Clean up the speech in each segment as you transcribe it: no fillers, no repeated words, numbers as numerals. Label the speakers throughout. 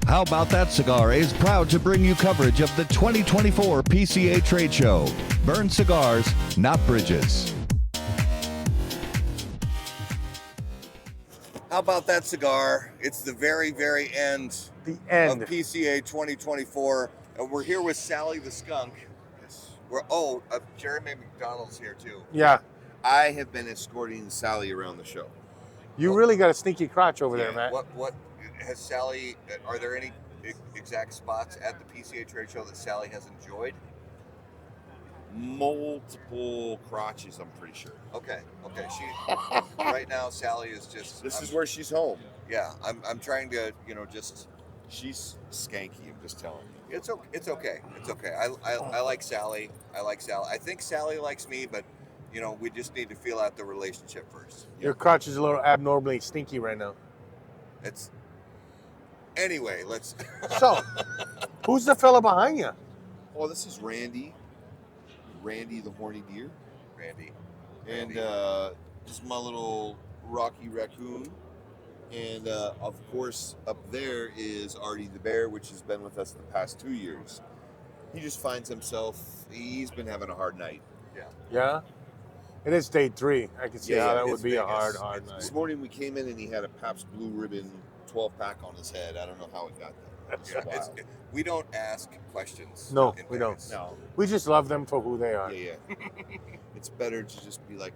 Speaker 1: How About That Cigar is proud to bring you coverage of the 2024 PCA Trade Show. Burn cigars, not bridges.
Speaker 2: How about that cigar? It's the very, very end,
Speaker 3: The end.
Speaker 2: of PCA 2024. And we're here with Sally the Skunk. Jeremy McDonald's here too.
Speaker 3: Yeah.
Speaker 2: I have been escorting Sally around the show.
Speaker 3: You really got a sneaky crotch over there, Matt.
Speaker 2: What has Sally, are there any exact spots at the PCA trade show that Sally has enjoyed?
Speaker 4: Multiple crotches, I'm pretty sure.
Speaker 2: Okay. She right now Sally is just
Speaker 4: This is where she's home.
Speaker 2: Yeah, I'm trying to, just
Speaker 4: She's skanky, I'm just telling you.
Speaker 2: it's okay. I like Sally. I think Sally likes me, but we just need to feel out the relationship first.
Speaker 3: Your crotch is a little abnormally stinky right now.
Speaker 2: Anyway, let's
Speaker 3: So, who's the fella behind you?
Speaker 4: Oh, this is Randy. Randy the horny deer.
Speaker 2: Randy.
Speaker 4: And just my little Rocky Raccoon. And of course, up there is Artie the bear, which has been with us the past 2 years. He just finds himself, he's been having a hard night.
Speaker 3: Yeah? It is day 3. I can see
Speaker 4: Yeah,
Speaker 3: how that would
Speaker 2: it's
Speaker 3: be a
Speaker 2: Vegas.
Speaker 3: hard night.
Speaker 4: This morning we came in and he had a Pabst Blue Ribbon 12-pack on his head. I don't know how it got there.
Speaker 3: That's
Speaker 4: wild.
Speaker 2: We don't ask questions.
Speaker 3: No,
Speaker 2: in
Speaker 3: we don't.
Speaker 2: Vegas.
Speaker 4: No.
Speaker 3: We just love them for who they are.
Speaker 4: Yeah. It's better to just be like,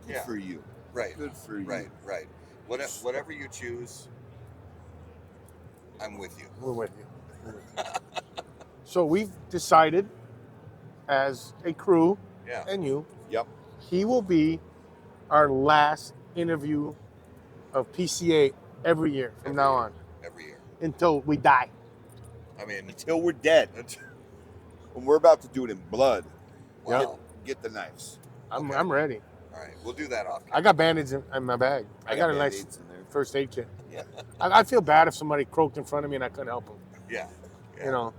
Speaker 4: good
Speaker 2: Yeah.
Speaker 4: for you.
Speaker 2: Right.
Speaker 4: Good for you.
Speaker 2: Right. Whatever you choose, I'm with you.
Speaker 3: We're with you. So we've decided as a crew
Speaker 2: Yeah.
Speaker 3: and you,
Speaker 4: Yep.
Speaker 3: he will be our last interview of PCA every year from now on
Speaker 2: Every year.
Speaker 3: until we die.
Speaker 2: I mean,
Speaker 4: Until we're dead. And we're about to do it in blood.
Speaker 2: wow.
Speaker 4: Get the knives.
Speaker 3: I'm
Speaker 2: Okay.
Speaker 3: ready.
Speaker 2: All right, we'll do that off.
Speaker 3: I got bandage in my bag. I got a nice
Speaker 4: Band-Aids in there.
Speaker 3: first aid kit.
Speaker 4: Yeah.
Speaker 3: I feel bad if somebody croaked in front of me and I couldn't help them.
Speaker 2: Yeah.
Speaker 3: You know.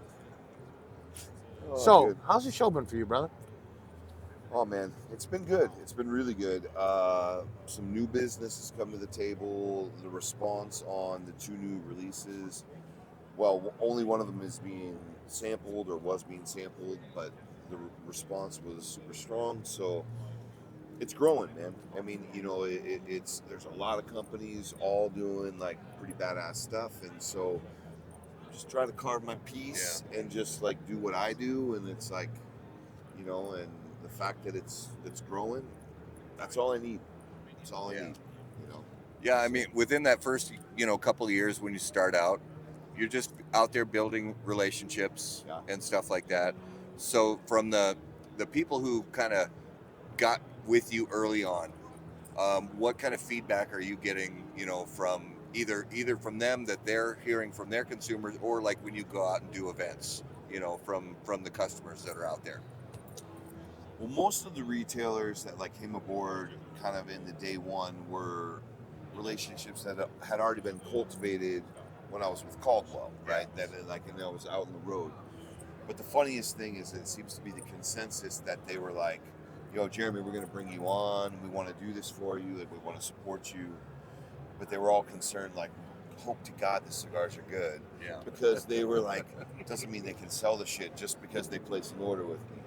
Speaker 4: Oh,
Speaker 3: So,
Speaker 4: good.
Speaker 3: how's the show been for you, brother?
Speaker 4: Oh man, it's been good. It's been really good. Some new business has come to the table. The response on the 2 new releases, well, only one of them is being sampled or was being sampled, but the response was super strong. So it's growing, man. I mean, it's there's a lot of companies all doing like pretty badass stuff, and so just try to carve my piece and just like do what I do, and it's like, and the fact that it's growing, that's all I need. That's all I need.
Speaker 2: Yeah, I mean, within that first, couple of years when you start out, you're just out there building relationships and stuff like that. So from the people who kind of got with you early on, what kind of feedback are you getting, from either from them that they're hearing from their consumers, or like when you go out and do events, from the customers that are out there?
Speaker 4: Well, most of the retailers that like came aboard kind of in the day one were relationships that had already been cultivated when I was with Caldwell, right? That I was out on the road. But the funniest thing is it seems to be the consensus that they were like, yo, Jeremy, we're going to bring you on. We want to do this for you. Like, we want to support you. But they were all concerned, like, hope to God the cigars are good.
Speaker 2: Yeah.
Speaker 4: Because they were like, it doesn't mean they can sell the shit just because they place an order with me.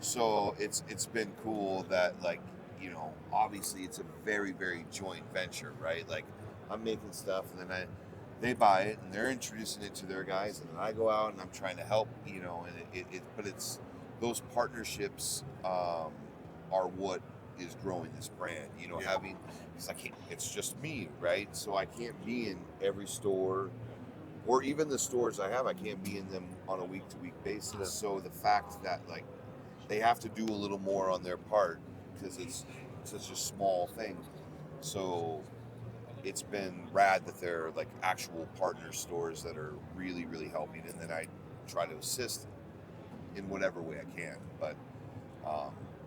Speaker 4: So it's been cool that, like, obviously it's a very, very joint venture, right? Like, I'm making stuff and then they buy it and they're introducing it to their guys, and then I go out and I'm trying to help, but it's those partnerships are what is growing this brand, having, because it's just me, right? So I can't be in every store, or even the stores I have, I can't be in them on a week-to-week basis.
Speaker 3: Yeah.
Speaker 4: So the fact that like they have to do a little more on their part because it's such a small thing. So it's been rad that they're like actual partner stores that are really, really helping, and then I try to assist in whatever way I can. But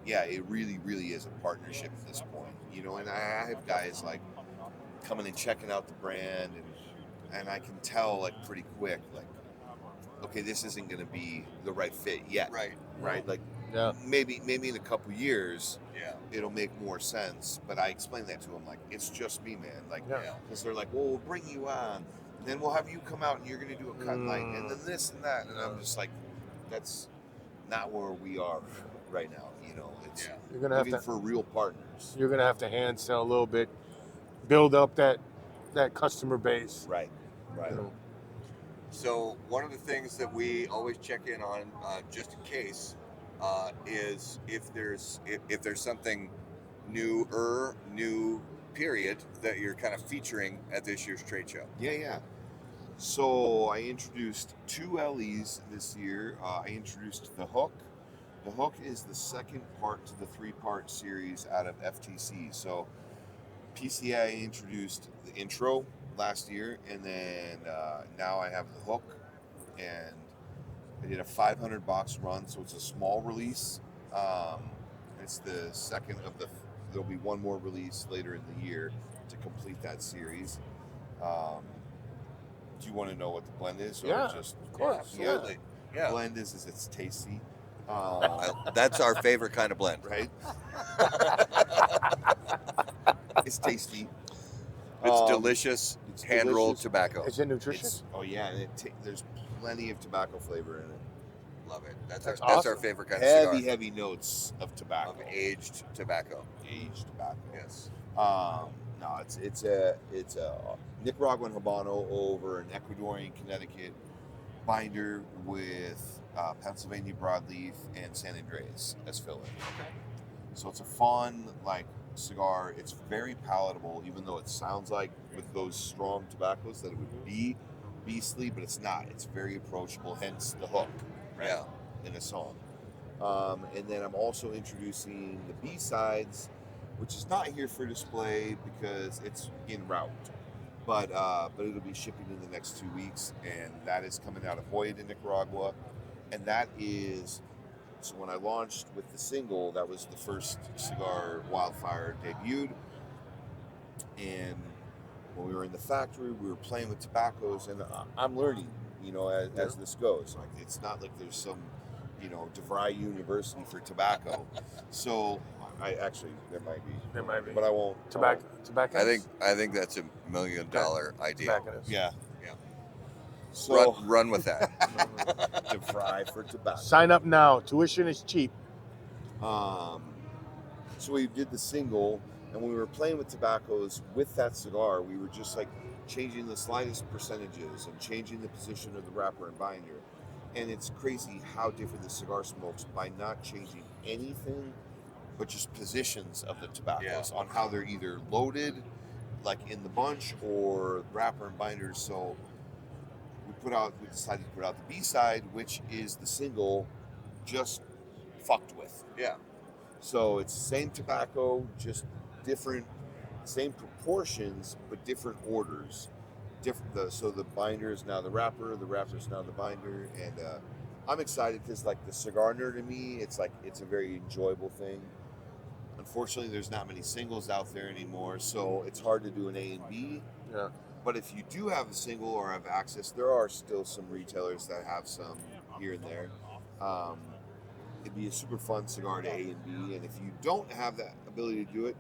Speaker 4: it really, really is a partnership at this point, and I have guys like coming and checking out the brand, and I can tell like pretty quick, like, okay, this isn't going to be the right fit yet. Right. Like, maybe in a couple years, it'll make more sense. But I explain that to them, like, it's just me, man. Like, because they're like, well, we'll bring you on. then we'll have you come out and you're going to do a cut light, and then this and that. And I'm just like, that's not where we are right now. You know, it's
Speaker 3: You're gonna have
Speaker 4: looking
Speaker 3: to
Speaker 4: for real partners.
Speaker 3: You're gonna have to hand sell a little bit, build up that customer base.
Speaker 4: Right.
Speaker 3: You know.
Speaker 2: So one of the things that we always check in on, just in case, is if there's something new period that you're kind of featuring at this year's trade show.
Speaker 4: Yeah. So I introduced 2 LEs this year. I introduced the Hook. The Hook is the second part to the 3-part series out of FTC. So PCA introduced the intro last year, and then now I have the Hook, and I did a 500 box run, so it's a small release. It's the second of there'll be one more release later in the year to complete that series. Do you want to know what the blend is? Or
Speaker 3: Yeah,
Speaker 4: just,
Speaker 3: of course.
Speaker 2: Absolutely. Yeah.
Speaker 4: Blend is it's tasty.
Speaker 2: That's our favorite kind of blend.
Speaker 4: Right? It's tasty.
Speaker 2: It's delicious,
Speaker 4: it's
Speaker 2: hand-rolled
Speaker 4: delicious.
Speaker 2: tobacco.
Speaker 3: Is it nutritious?
Speaker 4: And there's plenty of tobacco flavor in it.
Speaker 2: Love it. That's
Speaker 3: That's
Speaker 2: our
Speaker 3: awesome.
Speaker 2: favorite kind of cigar.
Speaker 4: Heavy notes of tobacco.
Speaker 2: Of aged tobacco.
Speaker 4: Aged tobacco.
Speaker 2: Yes.
Speaker 4: No, it's a Nicaraguan Habano over an Ecuadorian Connecticut binder with Pennsylvania broadleaf and San Andreas as filler.
Speaker 2: Okay.
Speaker 4: So it's a fun cigar. It's very palatable, even though it sounds like with those strong tobaccos that it would be beastly, but it's not. It's very approachable. Hence the Hook, right?
Speaker 2: Yeah.
Speaker 4: In a song. And then I'm also introducing the B-sides, which is not here for display because it's en route. But it'll be shipping in the next 2 weeks, and that is coming out of Hoyt in Nicaragua. And that is, so when I launched with the single, that was the first cigar Wildfire debuted. And when we were in the factory, we were playing with tobaccos, and I'm learning, as this goes. Like, it's not like there's some, DeVry University for tobacco. So there might be, but I won't.
Speaker 3: Tobacco.
Speaker 2: I think that's $1 million idea.
Speaker 3: Tobacconists.
Speaker 4: Yeah. So
Speaker 2: Run with that.
Speaker 4: DeVry for tobacco.
Speaker 3: Sign up now. Tuition is cheap.
Speaker 4: So we did the single, and when we were playing with tobaccos with that cigar, we were just changing the slightest percentages and changing the position of the wrapper and binder. And it's crazy how different the cigar smokes by not changing anything but just positions of the tobaccos on how they're either loaded, in the bunch, or wrapper and binders. So we decided to put out the B-side, which is the single just fucked with.
Speaker 2: Yeah.
Speaker 4: So it's the same tobacco, just different, same proportions, but different orders. So the binder is now the wrapper is now the binder, and I'm excited because the cigar nerd in me, it's a very enjoyable thing. Unfortunately, there's not many singles out there anymore, so it's hard to do an A and B.
Speaker 3: Yeah.
Speaker 4: But if you do have a single or have access, there are still some retailers that have some here and there. It'd be a super fun cigar to A and B, and if you don't have that ability to do it,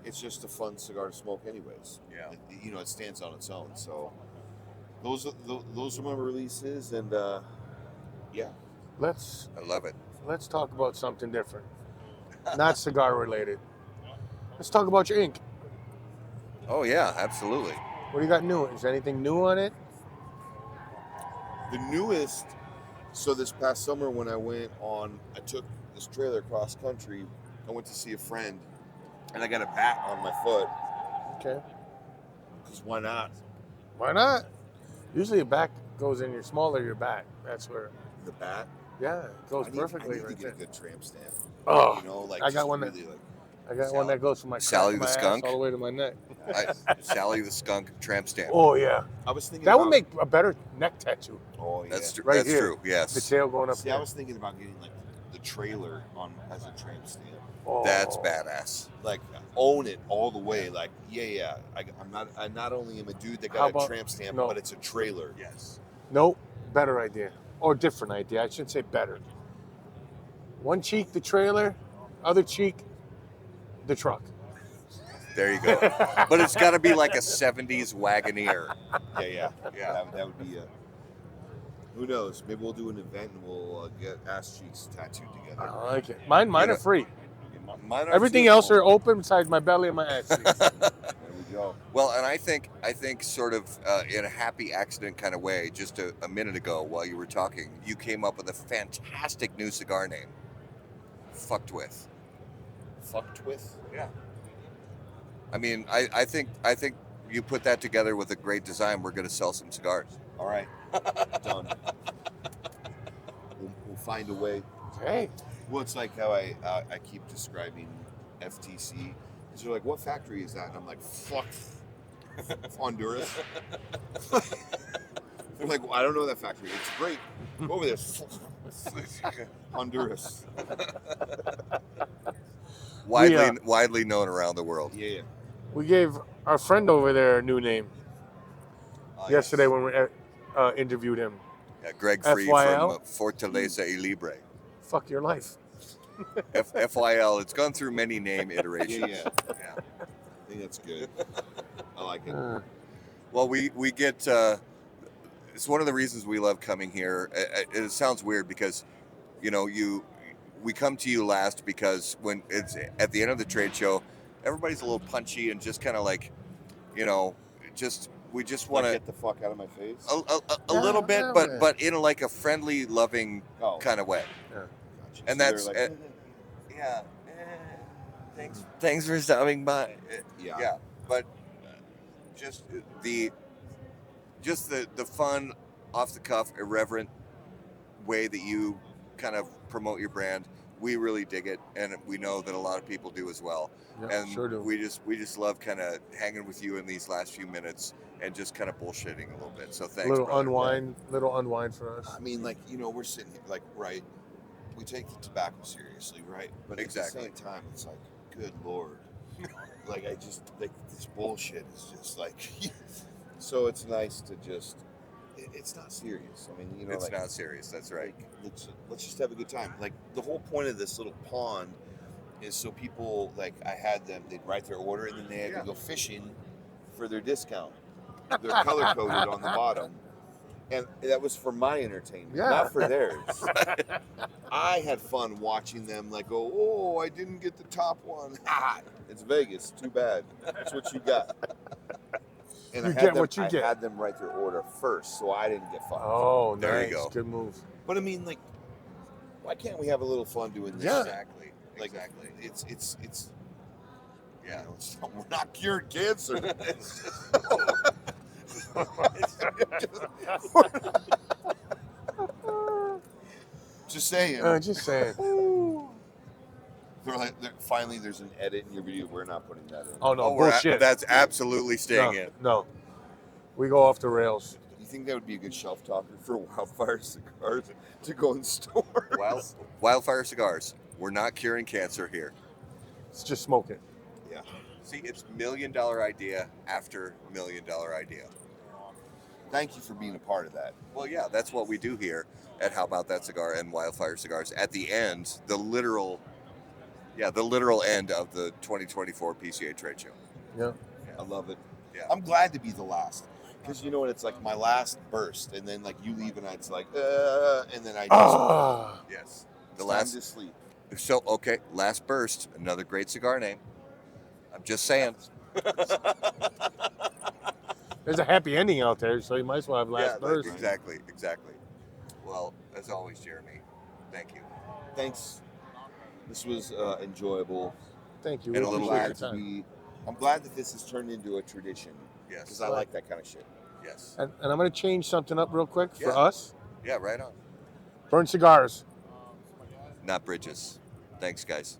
Speaker 4: it's just a fun cigar to smoke anyways.
Speaker 2: Yeah.
Speaker 4: It stands on its own. So those are my releases, and yeah.
Speaker 2: I love it.
Speaker 3: Let's talk about something different. Not cigar related. Let's talk about your ink.
Speaker 2: Oh yeah, absolutely.
Speaker 3: What do you got new? Is anything new on it?
Speaker 4: The newest, so this past summer when I took this trailer cross country, I went to see a friend, and I got a bat on my foot.
Speaker 3: Okay.
Speaker 4: Because why not?
Speaker 3: Why not? Usually a back goes in your smaller your back. That's where.
Speaker 4: The bat?
Speaker 3: Yeah, it goes perfectly
Speaker 4: I need
Speaker 3: right
Speaker 4: to
Speaker 3: there.
Speaker 4: get a good tramp stamp.
Speaker 3: Oh, I got
Speaker 4: just
Speaker 3: one
Speaker 4: really,
Speaker 3: I got one that goes from my
Speaker 2: Sally
Speaker 3: my
Speaker 2: the
Speaker 3: ass
Speaker 2: skunk?
Speaker 3: all the way to my neck.
Speaker 2: Sally the skunk tramp stamp.
Speaker 3: Oh yeah,
Speaker 4: I was thinking
Speaker 3: that would make a better neck tattoo.
Speaker 4: Oh yeah.
Speaker 2: That's
Speaker 3: Right
Speaker 2: that's
Speaker 3: here.
Speaker 2: true. Yes.
Speaker 3: The tail going up.
Speaker 4: See, I was thinking about getting the trailer on as a tramp stamp.
Speaker 3: Oh.
Speaker 2: That's badass.
Speaker 4: Own it all the way. I not only am a dude that got a tramp stamp, but it's a trailer.
Speaker 2: Yes.
Speaker 3: Nope, better idea or different idea. I should say better. One cheek the trailer, other cheek the truck.
Speaker 2: There you go. But it's got to be like a 70s Wagoneer. Yeah.
Speaker 4: That would be who knows? Maybe we'll do an event and we'll get ass cheeks tattooed together.
Speaker 3: I like it. Mine
Speaker 2: You know,
Speaker 3: are free.
Speaker 2: Mine are
Speaker 3: Everything
Speaker 2: too.
Speaker 3: else are open besides my belly and my ass cheeks.
Speaker 4: There we go.
Speaker 2: Well, and I think sort of in a happy accident kind of way, just a minute ago while you were talking, you came up with a fantastic new cigar name. Fucked with.
Speaker 4: Fucked with?
Speaker 2: Yeah. I mean, I think you put that together with a great design, we're going to sell some cigars.
Speaker 4: All right. Done. We'll find a way.
Speaker 3: Hey.
Speaker 4: Well, it's like how I keep describing FTC. Because they're like, what factory is that? And I'm like, fuck Honduras. They're like, well, I don't know that factory. It's great. Go over there. Honduras.
Speaker 2: Widely known around the world.
Speaker 4: Yeah.
Speaker 3: We gave our friend over there a new name yesterday when we interviewed him.
Speaker 2: Yeah, Greg Free
Speaker 3: FYL?
Speaker 2: from Fortaleza y Libre.
Speaker 3: Fuck your life.
Speaker 2: FYL, it's gone through many name iterations.
Speaker 4: Yeah. I think that's good. I like it.
Speaker 2: Well, we get. It's one of the reasons we love coming here. It sounds weird because, we come to you last because when it's at the end of the trade show, everybody's a little punchy and just kind of like, we just want to
Speaker 4: get the fuck out of my face.
Speaker 2: A little bit, but in like a friendly, loving kind of way.
Speaker 3: Yeah.
Speaker 4: Gotcha.
Speaker 2: And
Speaker 4: So
Speaker 2: that's
Speaker 4: they're like,
Speaker 2: thanks for stopping by.
Speaker 4: Yeah.
Speaker 2: But just the fun, off the cuff, irreverent way that you kind of promote your brand, we really dig it, and we know that a lot of people do as well.
Speaker 3: Yeah,
Speaker 2: And
Speaker 3: sure do.
Speaker 2: we just love kind of hanging with you in these last few minutes and just kind of bullshitting a little bit. So thanks.
Speaker 3: little
Speaker 2: brother.
Speaker 3: unwind for us.
Speaker 4: I mean, like, we're sitting here, like, right, we take the tobacco seriously, right? But
Speaker 2: Exactly.
Speaker 4: at the same time, it's like, good Lord. Like, this bullshit is just like, so it's nice to just, it's not serious. I mean,
Speaker 2: It's not serious. That's right.
Speaker 4: Like, let's just have a good time. Like, the whole point of this little pond is so people, like, I had them, they'd write their order and then they had to go fishing for their discount. They're color coded on the bottom. And that was for my entertainment, not for theirs. I had fun watching them, like, go, oh, I didn't get the top one. It's Vegas. Too bad. That's what you got. And
Speaker 3: You
Speaker 4: I
Speaker 3: get what you get.
Speaker 4: had them write their order first, so I didn't get fucked.
Speaker 3: Oh,
Speaker 2: There
Speaker 3: nice.
Speaker 2: you go.
Speaker 3: Good move.
Speaker 4: But I mean, like, why can't we have a little fun doing this?
Speaker 3: Yeah.
Speaker 2: Exactly.
Speaker 4: Like,
Speaker 2: Exactly.
Speaker 4: It's
Speaker 2: Yeah.
Speaker 4: we're not cured cancer. Just saying.
Speaker 3: Just saying.
Speaker 4: They're like, finally, there's an edit in your video. We're not putting that in.
Speaker 3: Oh no,
Speaker 2: we're
Speaker 3: bullshit.
Speaker 2: that's absolutely staying in.
Speaker 3: No, we go off the rails.
Speaker 4: You think that would be a good shelf topper for Wildfire Cigars to go in stores?
Speaker 2: Wildfire Cigars. We're not curing cancer here.
Speaker 3: It's just smoking.
Speaker 4: Yeah.
Speaker 2: See, it's $1 million idea after $1 million idea.
Speaker 4: Thank you for being a part of that.
Speaker 2: Well, yeah, that's what we do here at How About That Cigar and Wildfire Cigars. At the end, the literal end of the 2024 PCA trade show.
Speaker 3: Yeah.
Speaker 4: I love it.
Speaker 2: Yeah.
Speaker 4: I'm glad to be the last. Because you know what? It's like my last burst. And then, like, you leave and it's like, and then I just,
Speaker 2: Yes.
Speaker 4: the last to sleep.
Speaker 2: So, okay, last burst, another great cigar name. I'm just saying.
Speaker 3: There's a happy ending out there, so you might as well have last burst.
Speaker 2: Exactly. Well, as always, Jeremy, thank you.
Speaker 4: Thanks. This was enjoyable.
Speaker 3: Thank you.
Speaker 2: And
Speaker 3: We
Speaker 2: a little
Speaker 3: appreciate
Speaker 2: weird.
Speaker 3: your time.
Speaker 4: I'm glad that this has turned into a tradition.
Speaker 2: Yes.
Speaker 4: Because I like that kind of shit.
Speaker 2: Yes.
Speaker 3: And I'm going to change something up real quick for
Speaker 2: Yeah.
Speaker 3: us.
Speaker 2: Yeah, right on.
Speaker 3: Burn cigars.
Speaker 2: Not bridges. Thanks, guys.